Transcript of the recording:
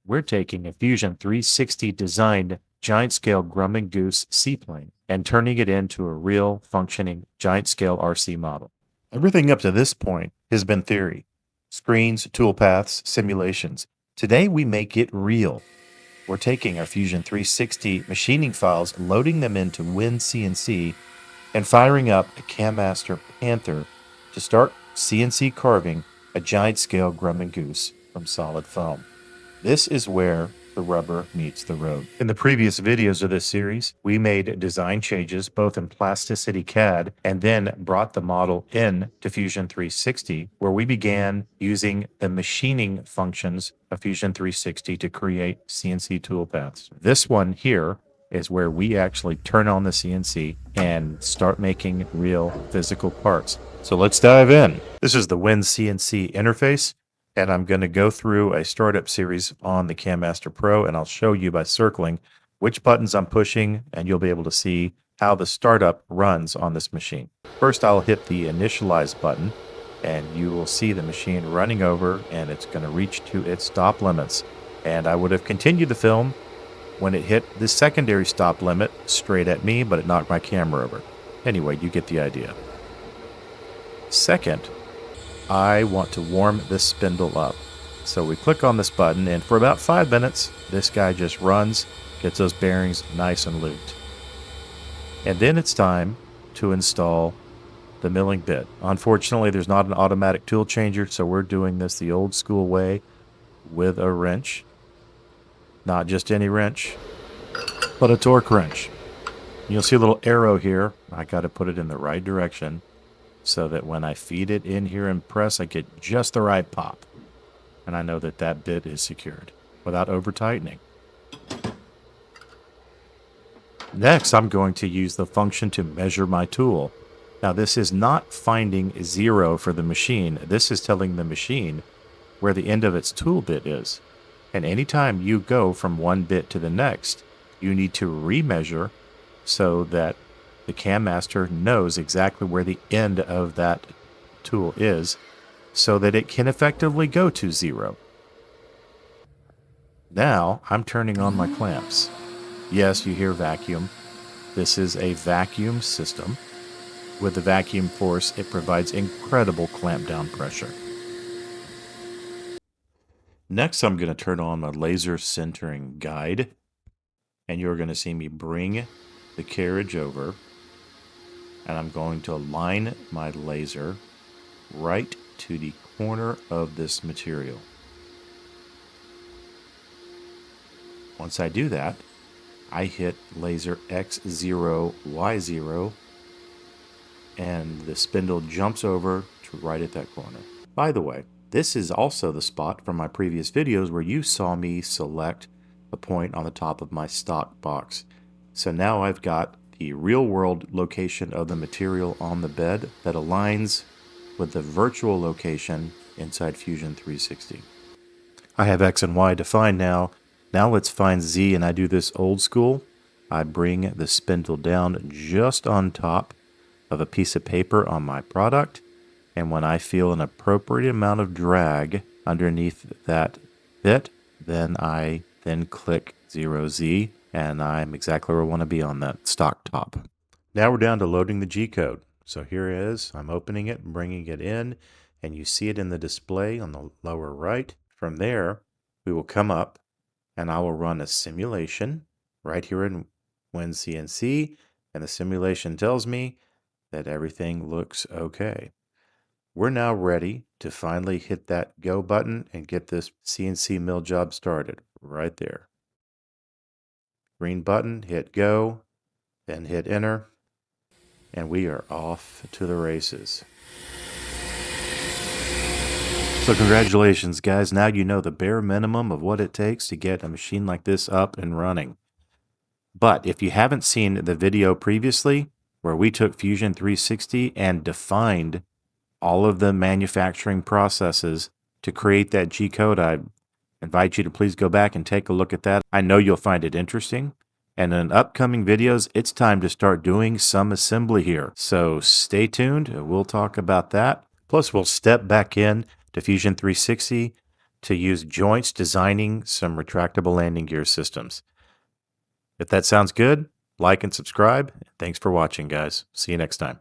we're taking a Fusion 360 designed giant scale Grumman Goose seaplane and turning it into a real functioning giant scale RC model. Everything up to this point has been theory. Screens, toolpaths, simulations. Today we make it real. We're taking our Fusion 360 machining files, loading them into WinCNC, and firing up a Camaster Panther to start CNC carving a giant scale Grumman Goose from solid foam. This is where the rubber meets the road. In the previous videos of this series, we made design changes both in Plasticity CAD and then brought the model in to Fusion 360, where we began using the machining functions of Fusion 360 to create CNC toolpaths. This one here is where we actually turn on the CNC and start making real physical parts. So let's dive in. This is the WinCNC interface, and I'm going to go through a startup series on the Camaster Pro, and I'll show you by circling which buttons I'm pushing, and you'll be able to see how the startup runs on this machine. First, I'll hit the Initialize button, and you will see the machine running over, and it's going to reach to its stop limits. And I would have continued the film when it hit the secondary stop limit straight at me, but it knocked my camera over. Anyway, you get the idea. Second, I want to warm this spindle up. So we click on this button, and for about 5 minutes, this guy just runs, gets those bearings nice and lubed. And then it's time to install the milling bit. Unfortunately, there's not an automatic tool changer, so we're doing this the old school way with a wrench. Not just any wrench, but a torque wrench. You'll see a little arrow here. I got to put it in the right direction so that when I feed it in here and press, I get just the right pop. And I know that that bit is secured without over tightening. Next, I'm going to use the function to measure my tool. Now, this is not finding 0 for the machine. This is telling the machine where the end of its tool bit is. And anytime you go from one bit to the next, you need to remeasure so that the Camaster knows exactly where the end of that tool is so that it can effectively go to 0. Now I'm turning on my clamps. Yes, you hear vacuum. This is a vacuum system. With the vacuum force, it provides incredible clamp down pressure. Next, I'm going to turn on my laser centering guide, and you're going to see me bring the carriage over, and I'm going to align my laser right to the corner of this material. Once I do that, I hit laser X0, Y0, and the spindle jumps over to right at that corner. By the way, this is also the spot from my previous videos where you saw me select the point on the top of my stock box. So now I've got the real world location of the material on the bed that aligns with the virtual location inside Fusion 360. I have X and Y defined now. Now let's find Z, and I do this old school. I bring the spindle down just on top of a piece of paper on my product. And when I feel an appropriate amount of drag underneath that bit, then I click 0Z, and I'm exactly where I want to be on that stock top. Now we're down to loading the Gcode. So here it is. I'm opening it and bringing it in, and you see it in the display on the lower right. From there, we will come up, and I will run a simulation right here in WinCNC, and the simulation tells me that everything looks okay. We're now ready to finally hit that go button and get this CNC mill job started right there. Green button, hit go, then hit enter, and we are off to the races. So congratulations, guys. Now you know the bare minimum of what it takes to get a machine like this up and running. But if you haven't seen the video previously, where we took Fusion 360 and defined all of the manufacturing processes to create that Gcode, I invite you to please go back and take a look at that. I know you'll find it interesting. And in upcoming videos, it's time to start doing some assembly here. So stay tuned. We'll talk about that. Plus, we'll step back in to Fusion 360 to use joints designing some retractable landing gear systems. If that sounds good, like and subscribe. Thanks for watching, guys. See you next time.